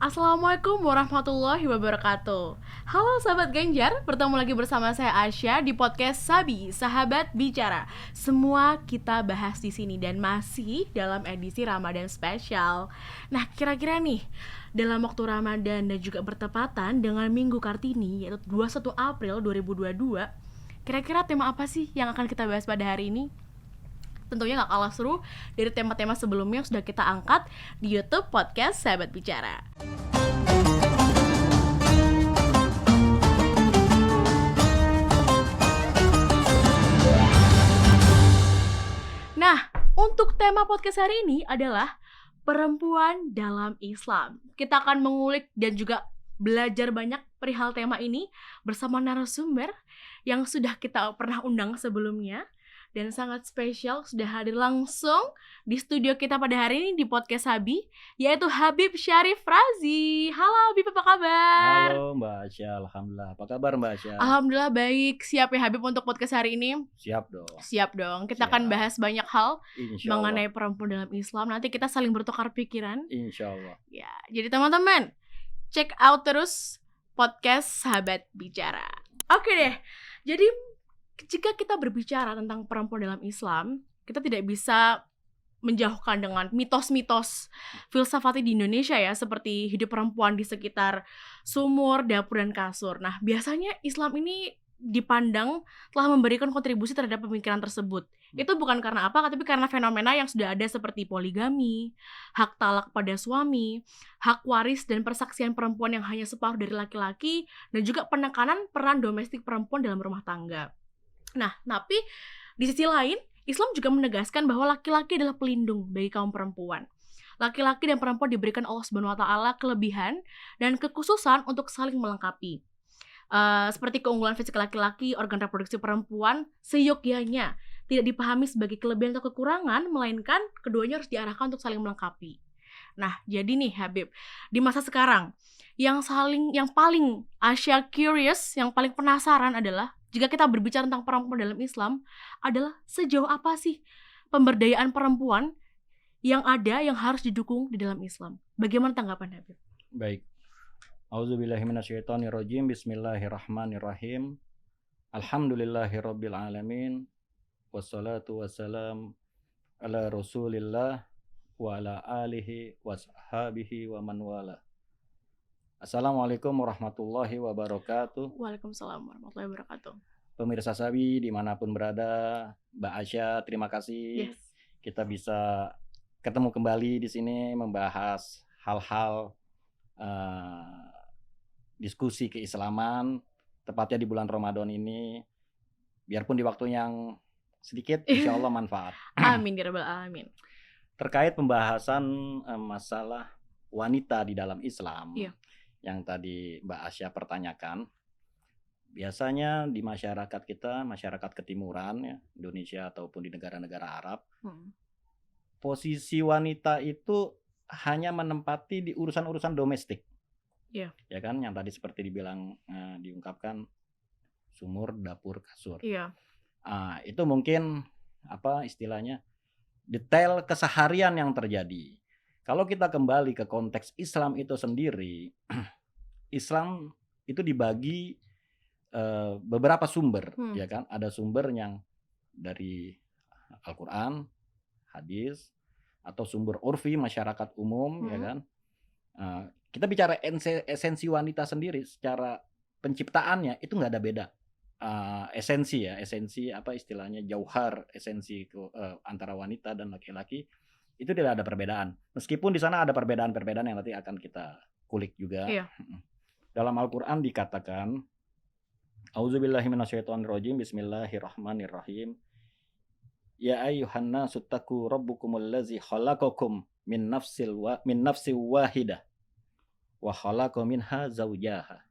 Assalamualaikum warahmatullahi wabarakatuh. Halo sahabat Ganjar, bertemu lagi bersama saya Asya di podcast Sabi, Sahabat Bicara. Semua kita bahas di sini dan masih dalam edisi Ramadan spesial. Nah, kira-kira nih, dalam waktu Ramadan dan juga bertepatan dengan Minggu Kartini yaitu 21 April 2022, kira-kira tema apa sih yang akan kita bahas pada hari ini? Tentunya gak kalah seru dari tema-tema sebelumnya yang sudah kita angkat di YouTube Podcast Sahabat Bicara. Nah, untuk tema podcast hari ini adalah perempuan dalam Islam. Kita akan mengulik dan juga belajar banyak perihal tema ini bersama narasumber yang sudah kita pernah undang sebelumnya. Dan sangat spesial sudah hadir langsung di studio kita pada hari ini di podcast Sabi, yaitu Habib Syarif Razi. Halo Habib, apa kabar? Halo Mbak Asya, Alhamdulillah. Apa kabar Mbak Asya? Alhamdulillah baik. Siap ya Habib untuk podcast hari ini? Siap dong. Siap dong. Kita akan bahas banyak hal mengenai perempuan dalam Islam. Nanti kita saling bertukar pikiran. Insya Allah. Ya, jadi teman-teman, check out terus podcast Sahabat Bicara. Oke deh. Jadi jika kita berbicara tentang perempuan dalam Islam, kita tidak bisa menjauhkan dengan mitos-mitos filsafati di Indonesia ya, seperti hidup perempuan di sekitar sumur, dapur, dan kasur. Nah, biasanya Islam ini dipandang telah memberikan kontribusi terhadap pemikiran tersebut. Itu bukan karena apa, tapi karena fenomena yang sudah ada seperti poligami, hak talak pada suami, hak waris dan persaksian perempuan yang hanya separuh dari laki-laki, dan juga penekanan peran domestik perempuan dalam rumah tangga. Nah, tapi di sisi lain, Islam juga menegaskan bahwa laki-laki adalah pelindung bagi kaum perempuan. Laki-laki dan perempuan diberikan Allah SWT kelebihan dan kekhususan untuk saling melengkapi. Seperti keunggulan fisik laki-laki, organ reproduksi perempuan, seyogyanya tidak dipahami sebagai kelebihan atau kekurangan, melainkan keduanya harus diarahkan untuk saling melengkapi. Nah, jadi nih Habib, di masa sekarang, yang paling Asya curious, yang paling penasaran adalah jika kita berbicara tentang perempuan dalam Islam adalah sejauh apa sih pemberdayaan perempuan yang ada yang harus didukung di dalam Islam. Bagaimana tanggapan Habib? Baik. Auzubillahiminasyaitonirrajim. Bismillahirrahmanirrahim. Alhamdulillahirabbil alamin. Wassalatu wassalam ala Rasulillah wa ala alihi washabihi wa man wala. Assalamualaikum warahmatullahi wabarakatuh. Waalaikumsalam warahmatullahi wabarakatuh. Pemirsa Sabi dimanapun berada, Mbak Asya, terima kasih. Yes. Kita bisa ketemu kembali di sini membahas hal-hal diskusi keislaman, tepatnya di bulan Ramadan ini. Biarpun di waktu yang sedikit, insya Allah manfaat. Amin ya rabbal alamin. Terkait pembahasan masalah wanita di dalam Islam. Iya. Yang tadi Mbak Asya pertanyakan, biasanya di masyarakat kita, masyarakat ketimuran ya, Indonesia ataupun di negara-negara Arab, posisi wanita itu hanya menempati di urusan-urusan domestik. Iya. Ya kan, yang tadi seperti diungkapkan sumur, dapur, kasur. Iya. Itu mungkin apa istilahnya detail keseharian yang terjadi. Kalau kita kembali ke konteks Islam itu sendiri, Islam itu dibagi beberapa sumber, ya kan? Ada sumber yang dari Al-Quran, hadis, atau sumber urfi masyarakat umum, ya kan? Kita bicara esensi wanita sendiri, secara penciptaannya itu nggak ada beda. Esensi apa istilahnya jauhar, esensi antara wanita dan laki-laki itu tidak ada perbedaan. Meskipun di sana ada perbedaan-perbedaan yang nanti akan kita kulik juga. Iya. Dalam Al-Quran dikatakan, Auzubillahiminasyaitonirrajim, Bismillahirrahmanirrahim. Ya ayyuhan nasu taqu rabbukumul ladzi khalaqakum min nafsin wahidah wa khalaqa minha zawjaha.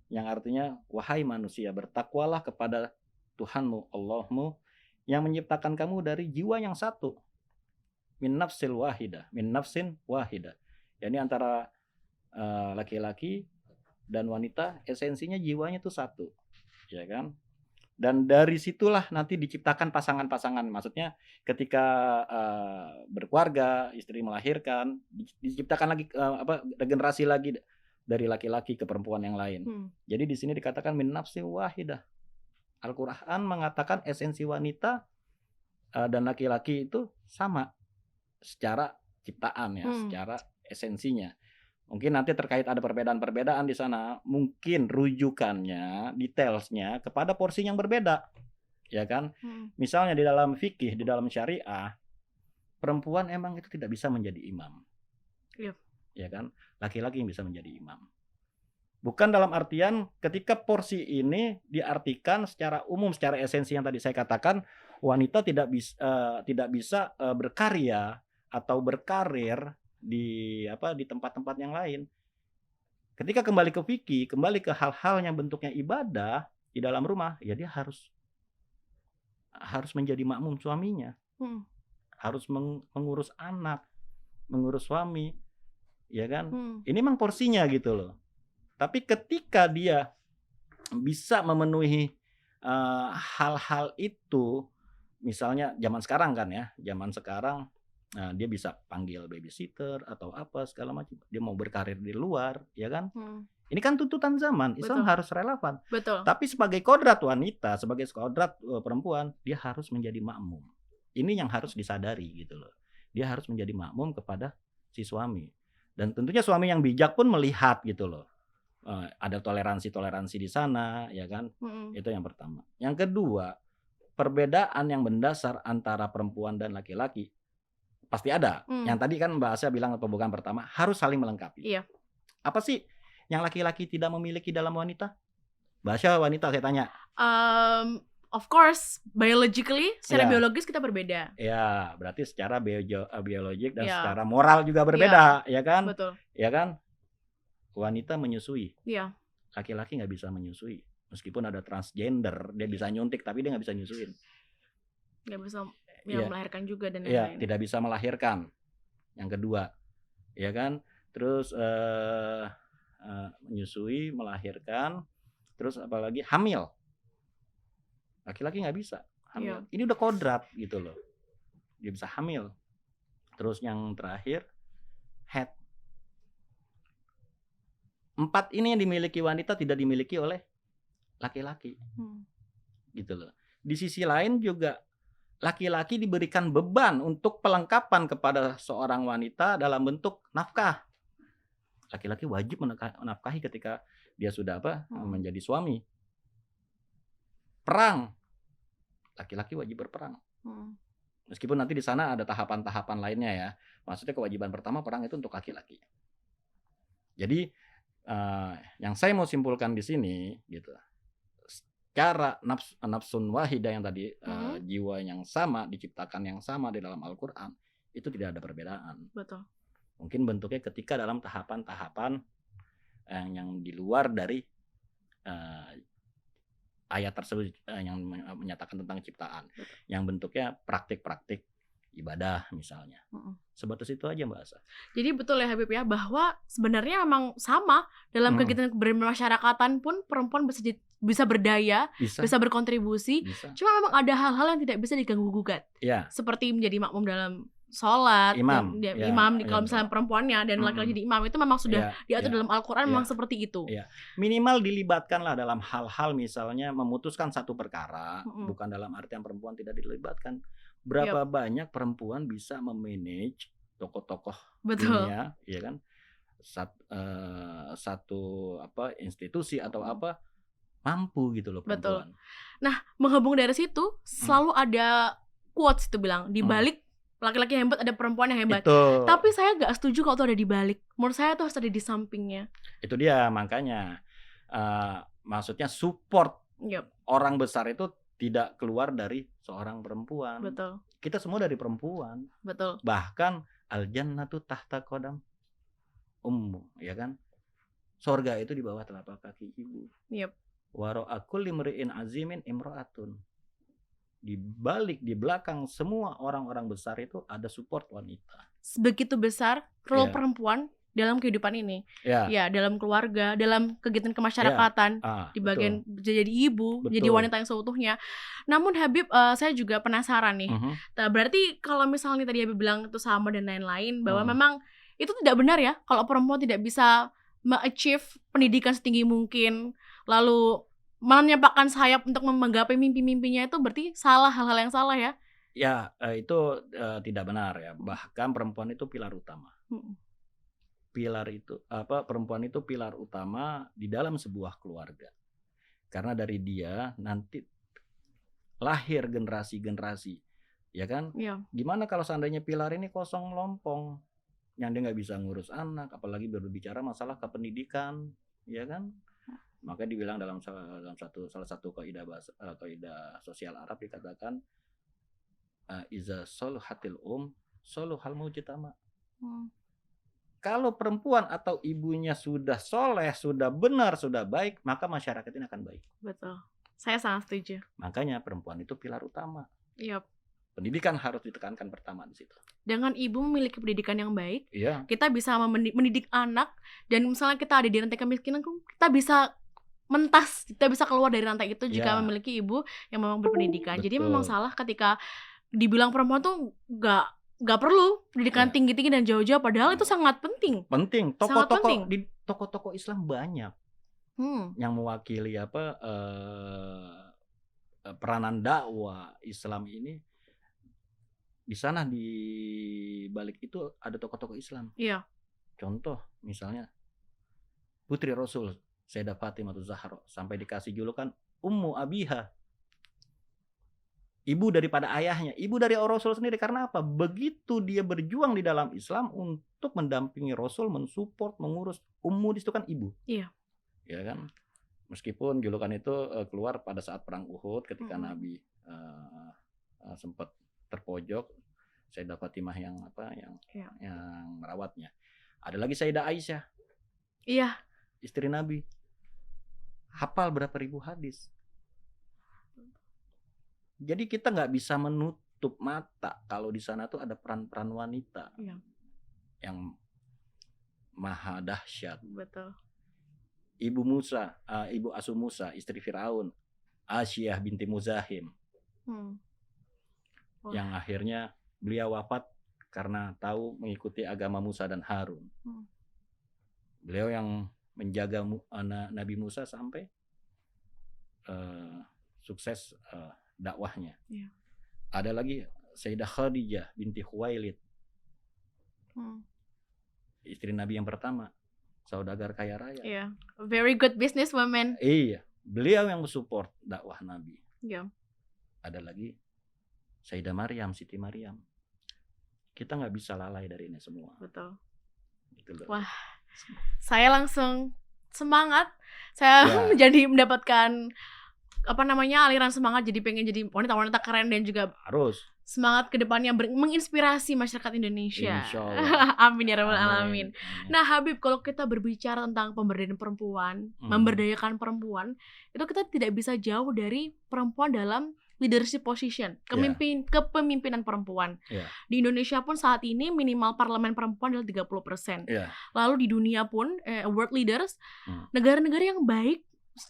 Yang artinya, wahai manusia, bertakwalah kepada Tuhanmu, Allahmu, yang menciptakan kamu dari jiwa yang satu. Min nafsin wahidah. Yani antara laki-laki dan wanita, esensinya jiwanya itu satu, ya kan? Dan dari situlah nanti diciptakan pasangan-pasangan. Maksudnya ketika berkeluarga, istri melahirkan, diciptakan lagi regenerasi lagi dari laki-laki ke perempuan yang lain. Jadi di sini dikatakan min nafsin wahidah. Al-Qur'an mengatakan esensi wanita dan laki-laki itu sama secara ciptaan ya, secara esensinya. Mungkin nanti terkait ada perbedaan-perbedaan di sana, mungkin rujukannya, detailsnya kepada porsi yang berbeda, ya kan? Misalnya di dalam fikih, di dalam syariah, perempuan emang itu tidak bisa menjadi imam, ya kan? Laki-laki yang bisa menjadi imam. Bukan dalam artian ketika porsi ini diartikan secara umum, secara esensi yang tadi saya katakan, wanita tidak bisa berkarya atau berkarir di tempat-tempat yang lain. Ketika kembali ke fikih, kembali ke hal-hal yang bentuknya ibadah di dalam rumah, ya dia harus menjadi makmum suaminya. Harus mengurus anak, mengurus suami, ya kan? Ini memang porsinya gitu loh. Tapi ketika dia bisa memenuhi hal-hal itu, misalnya zaman sekarang kan ya, dia bisa panggil babysitter atau apa segala macam. Dia mau berkarir di luar, ya kan? Ini kan tuntutan zaman. Islam harus relevan. Betul. Tapi sebagai kodrat wanita, sebagai kodrat perempuan, dia harus menjadi makmum. Ini yang harus disadari gitu loh. Dia harus menjadi makmum kepada si suami. Dan tentunya suami yang bijak pun melihat gitu loh. Ada toleransi di sana, ya kan? Itu yang pertama. Yang kedua, perbedaan yang mendasar antara perempuan dan laki-laki pasti ada. Yang tadi kan Mbak Asya bilang pembukaan pertama harus saling melengkapi. Iya. Apa sih yang laki-laki tidak memiliki dalam wanita? Mbak Asya wanita, saya tanya. Of course, biologically, secara biologis kita berbeda. Ya, berarti secara biologik dan secara moral juga berbeda, ya kan? Betul. Ya kan? Wanita menyusui. Iya. Laki-laki nggak bisa menyusui. Meskipun ada transgender, dia bisa nyuntik tapi dia nggak bisa nyusuin. Nggak bisa melahirkan juga dan lain-lain. Iya, tidak bisa melahirkan. Yang kedua, ya kan? Terus menyusui, melahirkan, terus apalagi hamil. Laki-laki nggak bisa hamil. Ini udah kodrat gitu loh. Dia bisa hamil. Terus yang terakhir, head. 4 ini yang dimiliki wanita tidak dimiliki oleh laki-laki. Gitu loh. Di sisi lain juga laki-laki diberikan beban untuk pelengkapan kepada seorang wanita dalam bentuk nafkah. Laki-laki wajib menafkahi ketika dia sudah menjadi suami. Perang. Laki-laki wajib berperang. Meskipun nanti di sana ada tahapan-tahapan lainnya ya. Maksudnya kewajiban pertama perang itu untuk laki-laki. Jadi yang saya mau simpulkan di sini gitu. Cara nafsun wahidah yang tadi jiwa yang sama diciptakan yang sama di dalam Al-Qur'an itu tidak ada perbedaan. Betul. Mungkin bentuknya ketika dalam tahapan-tahapan yang di luar dari ayat tersebut yang menyatakan tentang ciptaan. Betul. Yang bentuknya praktik-praktik ibadah misalnya. Sebatas itu aja Mbak Asa. Jadi betul ya Habib ya, bahwa sebenarnya memang sama dalam kegiatan bermasyarakatan pun perempuan bisa berdaya, bisa berkontribusi. Cuma memang ada hal-hal yang tidak bisa diganggu-gugat. Seperti menjadi makmum dalam sholat, imam kalau misalnya perempuannya dan laki-laki jadi imam, itu memang sudah diatur dalam Al-Quran, memang seperti itu. Minimal dilibatkanlah dalam hal-hal misalnya memutuskan satu perkara, bukan dalam artian perempuan tidak dilibatkan. Berapa banyak perempuan bisa memanage tokoh-tokoh dunia, ya kan? Satu institusi atau apa mampu gitu loh perempuan. Betul. Nah, menghubung dari situ selalu ada quotes itu bilang di balik laki-laki yang hebat ada perempuan yang hebat. Tapi saya nggak setuju kalau itu ada di balik. Menurut saya itu harus ada di sampingnya. Itu dia makanya maksudnya support orang besar itu tidak keluar dari seorang perempuan. Betul. Kita semua dari perempuan. Betul. Bahkan al-jannatu tahta qadam ummu, ya kan? Surga itu di bawah telapak kaki ibu. Wa ra'akul limri'in azimin imra'atun. Di belakang semua orang-orang besar itu ada support wanita. Sebegitu besar role perempuan dalam kehidupan ini. Ya. Ya, dalam keluarga, dalam kegiatan kemasyarakatan, di bagian jadi ibu, jadi wanita yang seutuhnya. Namun Habib, saya juga penasaran nih. Berarti kalau misalnya tadi Habib bilang itu sama dan lain-lain, bahwa memang itu tidak benar ya kalau perempuan tidak bisa me-achieve pendidikan setinggi mungkin, lalu menyampaikan sayap untuk menggapai mimpi-mimpinya, itu berarti salah, hal-hal yang salah ya? Ya, itu tidak benar ya. Bahkan perempuan itu pilar utama. Perempuan itu pilar utama di dalam sebuah keluarga. Karena dari dia nanti lahir generasi-generasi, ya kan? Iya. Gimana kalau seandainya pilar ini kosong melompong, yang dia nggak bisa ngurus anak, apalagi berbicara masalah kependidikan, ya kan? Maka dibilang dalam salah satu kaidah sosial Arab dikatakan iza soluhatil soluhal mujtama. Kalau perempuan atau ibunya sudah soleh, sudah benar, sudah baik, maka masyarakat ini akan baik. Betul. Saya sangat setuju. Makanya perempuan itu pilar utama. Yep. Pendidikan harus ditekankan pertama di situ. Dengan ibu memiliki pendidikan yang baik, kita bisa mendidik anak, dan misalnya kita ada di rantai kemiskinan, kita bisa mentas, kita bisa keluar dari rantai itu jika memiliki ibu yang memang berpendidikan. Betul. Jadi memang salah ketika dibilang perempuan tuh nggak perlu pendidikan tinggi-tinggi dan jauh-jauh, padahal itu sangat penting. Penting. Tokoh-tokoh di tokoh-tokoh Islam banyak yang mewakili peranan dakwah Islam ini. Di sana di balik itu ada tokoh-tokoh Islam. Iya. Contoh misalnya putri Rasul Sayyidah Fatimah Zahra sampai dikasih julukan Ummu Abiha. Ibu daripada ayahnya, ibu dari Rasul sendiri. Karena apa? Begitu dia berjuang di dalam Islam untuk mendampingi Rasul, mensupport, mengurus. Ummu di situ kan ibu. Iya. Ya kan? Meskipun julukan itu keluar pada saat perang Uhud ketika Nabi sempat terpojok, Sayyidah Fatimah yang merawatnya. Ada lagi Sayyidah Aisyah. Iya. Istri Nabi. Hafal berapa ribu hadis. Jadi kita nggak bisa menutup mata kalau di sana tuh ada peran-peran wanita yang maha dahsyat. Betul. Ibu Musa, Ibu Asuh Musa, istri Firaun, Asyiyah binti Muzahim, yang akhirnya beliau wafat karena tahu mengikuti agama Musa dan Harun. Beliau yang menjaga Nabi Musa sampai sukses dakwahnya. Ada lagi Sayyidah Khadijah binti Khuwailid, istri Nabi yang pertama, saudagar kaya raya. Very good businesswoman. Iya, beliau yang mensupport dakwah Nabi. Ada lagi Sayyidah Maryam, Siti Maryam. Kita nggak bisa lalai dari ini semua. Betul. Gitu loh. Wah, saya langsung semangat. Saya menjadi mendapatkan aliran semangat, jadi pengen jadi wanita-wanita keren dan juga harus semangat ke depannya menginspirasi masyarakat Indonesia. Insyaallah. Amin ya rabbal alamin. Nah, Habib, kalau kita berbicara tentang pemberdayaan perempuan, memberdayakan perempuan, itu kita tidak bisa jauh dari perempuan dalam leadership position, kepemimpinan perempuan. Di Indonesia pun saat ini minimal parlemen perempuan adalah 30%. Lalu di dunia pun world leaders, negara-negara yang baik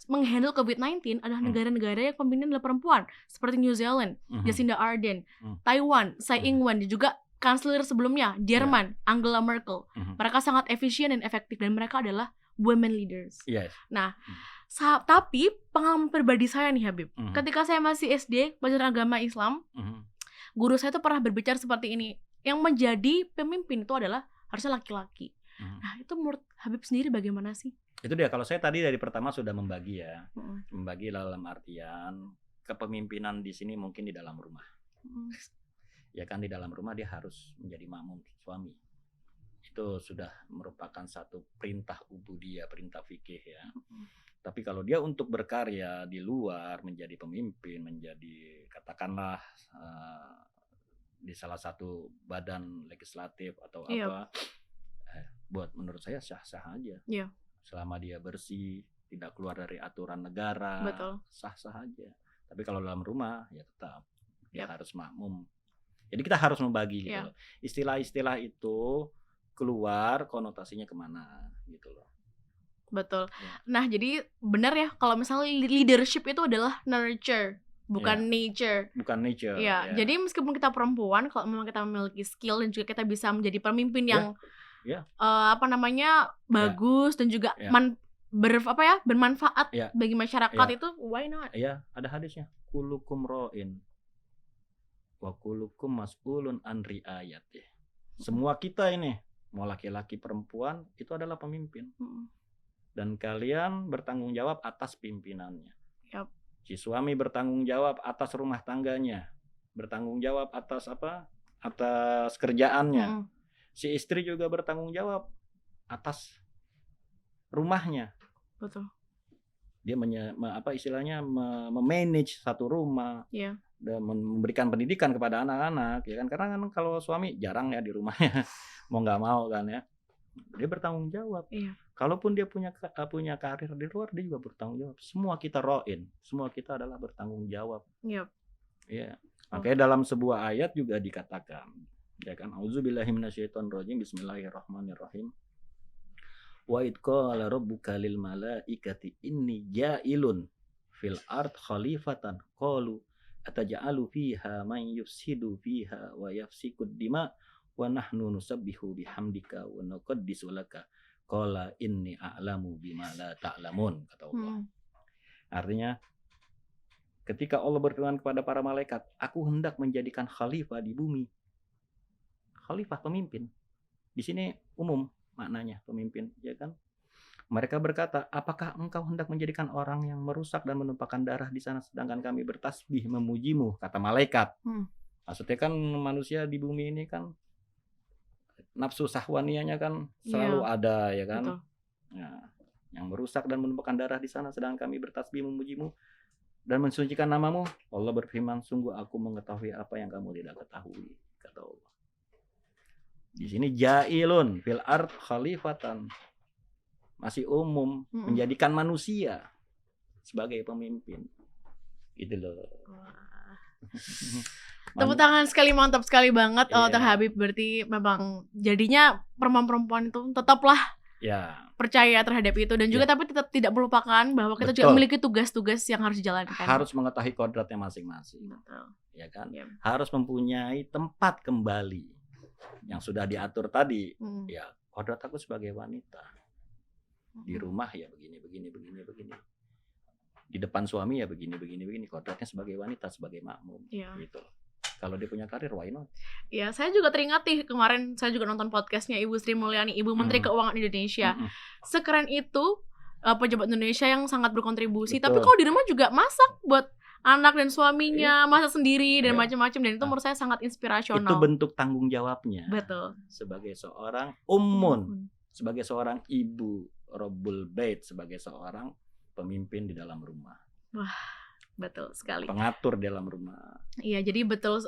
menghandle COVID-19 adalah negara-negara yang pemimpin adalah perempuan, seperti New Zealand, Jacinda Ardern, Taiwan, Tsai Ing-wen, dan juga kanselir sebelumnya, Jerman, Angela Merkel. Mereka sangat efisien dan efektif, dan mereka adalah women leaders. Nah, tapi pengalaman pribadi saya nih Habib, ketika saya masih SD belajar agama Islam, guru saya tuh pernah berbicara seperti ini, yang menjadi pemimpin itu adalah harusnya laki-laki. Nah, itu menurut Habib sendiri bagaimana sih? Itu dia, kalau saya tadi dari pertama sudah membagi ya. Membagi dalam artian kepemimpinan di sini mungkin di dalam rumah. Ya kan, di dalam rumah dia harus menjadi makmum suami. Itu sudah merupakan satu perintah ubudiyah, perintah fikih ya. Tapi kalau dia untuk berkarya di luar, menjadi pemimpin, menjadi katakanlah di salah satu badan legislatif atau apa, buat menurut saya sah-sah aja. Selama dia bersih, tidak keluar dari aturan negara, sah-sah aja. Tapi kalau dalam rumah ya tetap dia harus makmum. Jadi kita harus membagi gitu loh. Istilah-istilah itu keluar konotasinya kemana gitu loh. Betul. Ya. Nah, jadi benar ya kalau misalnya leadership itu adalah nurture, bukan nature. Bukan nature. Iya, jadi meskipun kita perempuan, kalau memang kita memiliki skill dan juga kita bisa menjadi pemimpin yang bagus dan juga bermanfaat bagi masyarakat itu, why not? Iya, ada hadisnya. Kulukum ro'in wa kulukum mas'ulun an ri'ayat ya. Semua kita ini, mau laki-laki perempuan, itu adalah pemimpin. Dan kalian bertanggung jawab atas pimpinannya. Yep. Si suami bertanggung jawab atas rumah tangganya, bertanggung jawab atas atas kerjaannya. Si istri juga bertanggung jawab atas rumahnya. Betul. Dia memanage satu rumah. Dan memberikan pendidikan kepada anak-anak, ya kan? Karena kan kalau suami jarang ya di rumahnya, mau nggak mau kan ya, dia bertanggung jawab. Kalaupun dia punya karir di luar, dia juga bertanggung jawab. Semua kita ro'in, semua kita adalah bertanggung jawab. Ya. Makanya dalam sebuah ayat juga dikatakan, ya kan, auzubillahi minasyaitonirrajim, bismillahirrahmanirrahim. Wa id qala rabbuka lil malaikati inni ja'ilun fil ard khalifatan qalu ataj'alu fiha man yufsidu fiha wa yafsikud dima wa nahnu nusabbihu bihamdika wa nuqaddisu laka qala inni a'lamu bima la ta'lamun, kata Allah. Artinya ketika Allah berfirman kepada para malaikat, aku hendak menjadikan khalifah di bumi. Khalifah, pemimpin. Di sini umum maknanya pemimpin, ya kan? Mereka berkata, apakah engkau hendak menjadikan orang yang merusak dan menumpahkan darah di sana sedangkan kami bertasbih memujimu, kata malaikat. Maksudnya kan manusia di bumi ini kan nafsu sahwaniyahnya kan selalu ada, ya kan? Nah, yang merusak dan menumpahkan darah di sana sedangkan kami bertasbih memujimu dan mensucikan namamu. Allah berfirman, sungguh aku mengetahui apa yang kamu tidak ketahui, kata Allah. Di sini ja'ilun fil ard khalifatan, masih umum, menjadikan manusia sebagai pemimpin. Gitu loh. Tepuk tangan sekali, mantap sekali banget. Dr. Habib, berarti memang jadinya perempuan-perempuan itu tetaplah percaya terhadap itu dan juga tapi tetap tidak melupakan bahwa kita juga memiliki tugas-tugas yang harus dijalankan. Harus mengetahui kodratnya masing-masing. Ya kan? Harus mempunyai tempat kembali yang sudah diatur tadi. Ya, kodrat aku sebagai wanita. Di rumah ya begini. Di depan suami ya begini. Kodratnya sebagai wanita, sebagai makmum. Gitu. Kalau dia punya karir, why not? Ya, saya juga teringat nih, kemarin saya juga nonton podcastnya Ibu Sri Mulyani, Ibu Menteri Keuangan Indonesia. Sekeren itu pejabat Indonesia yang sangat berkontribusi. Betul. Tapi kalau di rumah juga masak buat anak dan suaminya, masak sendiri dan macam-macam. Dan itu menurut saya sangat inspirasional. Itu bentuk tanggung jawabnya. Betul. Sebagai seorang sebagai seorang ibu, Rabbul Bait, sebagai seorang pemimpin di dalam rumah. Wah. Betul sekali. Pengatur dalam rumah. Iya, jadi betul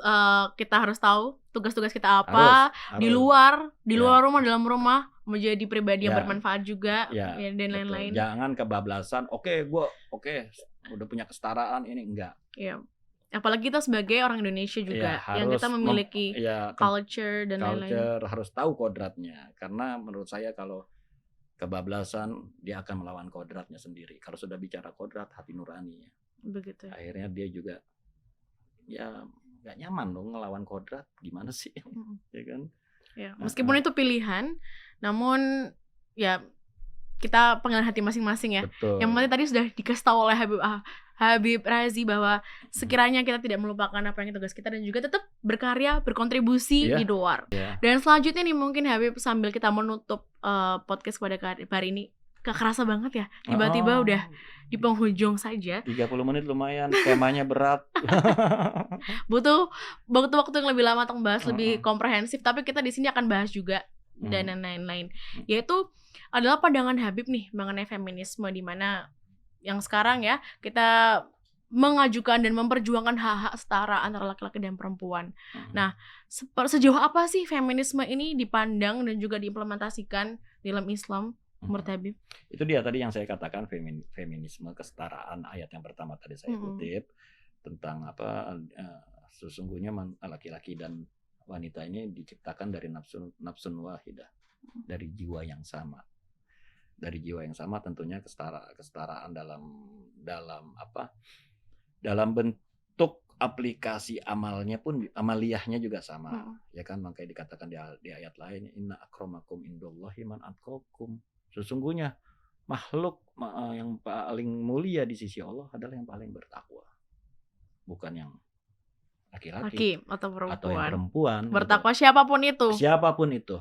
kita harus tahu tugas-tugas kita apa harus. Di luar rumah, dalam rumah menjadi pribadi yang bermanfaat juga dan lain-lain. Jangan kebablasan. Oke, udah punya kesetaraan ini enggak. Iya. Apalagi kita sebagai orang Indonesia juga yang kita memiliki culture dan lain-lain. Culture harus tahu kodratnya, karena menurut saya kalau kebablasan dia akan melawan kodratnya sendiri. Kalau sudah bicara kodrat, hati nuraninya. Begitu. Akhirnya dia juga nggak nyaman dong ngelawan kodrat, gimana sih? Ya kan? Ya, meskipun itu pilihan, namun ya kita pengen hati masing-masing ya. Betul. Yang penting tadi sudah dikasih tahu oleh Habib Razi bahwa sekiranya kita tidak melupakan apa yang tugas kita dan juga tetap berkarya, berkontribusi di luar. Dan selanjutnya nih mungkin Habib, sambil kita menutup podcast pada hari ini, kerasa banget ya, tiba-tiba udah di penghujung saja. 30 menit lumayan, temanya berat. Butuh waktu yang lebih lama untuk membahas lebih komprehensif, tapi kita di sini akan bahas juga dan lain-lain. Yaitu adalah pandangan Habib nih mengenai feminisme, di mana yang sekarang ya kita mengajukan dan memperjuangkan hak-hak setara antara laki-laki dan perempuan. Nah, sejauh apa sih feminisme ini dipandang dan juga diimplementasikan dalam Islam? Menurut Habib? Itu dia tadi yang saya katakan, feminisme, kesetaraan, ayat yang pertama tadi saya kutip tentang sesungguhnya laki-laki dan wanita ini diciptakan dari nafsun wahidah, dari jiwa yang sama. Dari jiwa yang sama tentunya kesetaraan dalam bentuk aplikasi amalnya pun, amaliyahnya juga sama. Ya kan, makanya dikatakan di ayat lain, inna akramakum indallahi man atqakum. Sesungguhnya makhluk yang paling mulia di sisi Allah adalah yang paling bertakwa. Bukan yang laki-laki atau yang perempuan. Bertakwa gitu. Siapapun itu.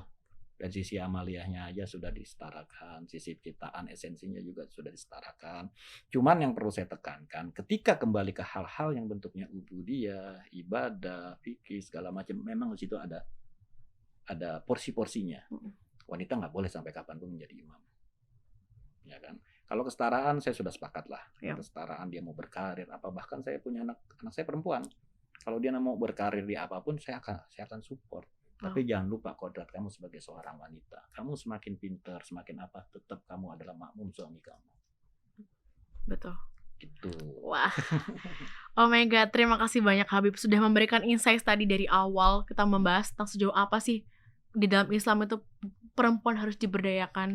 Dari sisi amaliyahnya aja sudah disetarakan, sisi ciptaan esensinya juga sudah disetarakan. Cuman yang perlu saya tekankan, ketika kembali ke hal-hal yang bentuknya ubudiyah, ibadah, fikih segala macam, memang di situ ada porsi-porsinya. Wanita nggak boleh sampai kapanpun menjadi imam. Ya kan? Kalau kesetaraan saya sudah sepakat lah. Kesetaraan dia mau berkarir apa, bahkan saya punya anak saya perempuan. Kalau dia mau berkarir di apapun saya akan support. Tapi jangan lupa kodrat kamu sebagai seorang wanita. Kamu semakin pintar, semakin apa, tetap kamu adalah makmum suami kamu. Betul. Gitu. Wah. Oh my God, terima kasih banyak Habib sudah memberikan insight tadi dari awal. Kita membahas tentang sejauh apa sih di dalam Islam itu perempuan harus diberdayakan.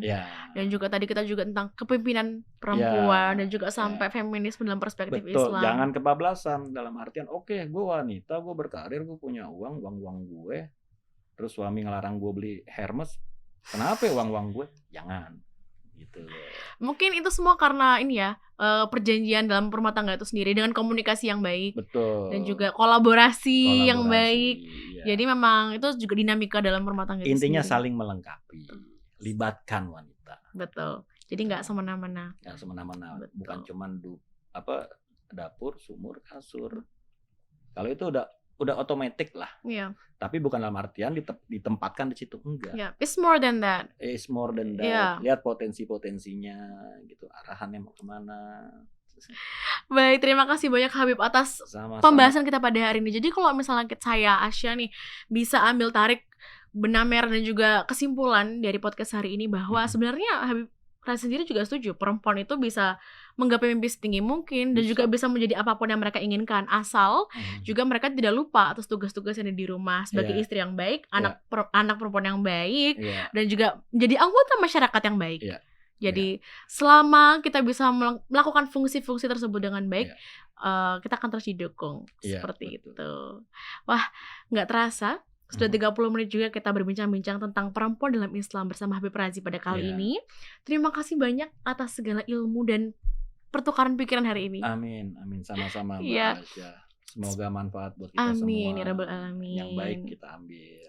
Dan juga tadi kita juga tentang kepemimpinan perempuan dan juga sampai feminisme dalam perspektif Islam. Jangan kebablasan dalam artian gue wanita, gue berkarir, gue punya uang gue. Terus suami ngelarang gue beli Hermes, kenapa uang gue? Jangan, gitu. Mungkin itu semua karena ini ya, perjanjian dalam rumah tangga itu sendiri dengan komunikasi yang baik. Betul. Dan juga kolaborasi yang baik. Ya. Jadi memang itu juga dinamika dalam rumah tangga itu intinya sendiri. Saling melengkapi, libatkan wanita. Betul. Jadi nggak semena-mena. Nggak semena-mena, bukan cuman dapur, sumur, kasur. Kalau itu udah otomatis lah. Iya. Tapi bukan dalam artian ditempatkan di situ, enggak. It's more than that. Yeah. Lihat potensinya gitu, arahannya mau kemana. Baik, terima kasih banyak Habib atas pembahasan kita pada hari ini. Jadi kalau misalnya saya Asya nih bisa ambil tarik benang merah dan juga kesimpulan dari podcast hari ini bahwa sebenarnya Habib Razi sendiri juga setuju perempuan itu bisa menggapai mimpi setinggi mungkin dan juga bisa menjadi apapun yang mereka inginkan, asal juga mereka tidak lupa atas tugas-tugas yang ada di rumah sebagai istri yang baik, anak perempuan yang baik, dan juga menjadi anggota masyarakat yang baik. Jadi selama kita bisa melakukan fungsi-fungsi tersebut dengan baik, kita akan terus didukung seperti itu. Wah, nggak terasa sudah 30 menit juga kita berbincang-bincang tentang perempuan dalam Islam bersama Habib Razi pada kali ini. Terima kasih banyak atas segala ilmu dan pertukaran pikiran hari ini. Amin, sama-sama Mbak Asya. Semoga manfaat buat kita semua. Amin, ya Rabbal Alamin. Yang baik kita ambil.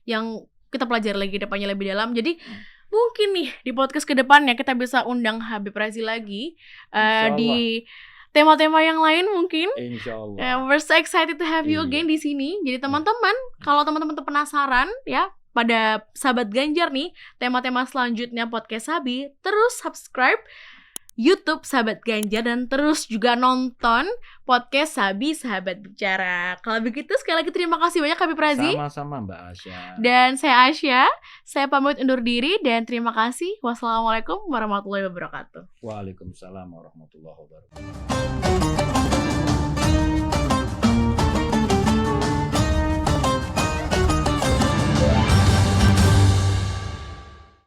Yang kita pelajari lagi depannya lebih dalam. Jadi mungkin nih di podcast kedepannya kita bisa undang Habib Razi lagi di tema-tema yang lain mungkin. Insyaallah. We're so excited to have you again di sini. Jadi teman-teman, kalau teman-teman penasaran ya pada Sahabat Ganjar nih, tema-tema selanjutnya podcast Sabi, terus subscribe YouTube Sahabat Ganjar dan terus juga nonton podcast Sabi Sahabat Bicara. Kalau begitu sekali lagi terima kasih banyak Habib Razi. Sama-sama Mbak Asya. Dan saya Asya. Saya pamit undur diri dan terima kasih. Wassalamualaikum warahmatullahi wabarakatuh. Waalaikumsalam warahmatullahi wabarakatuh.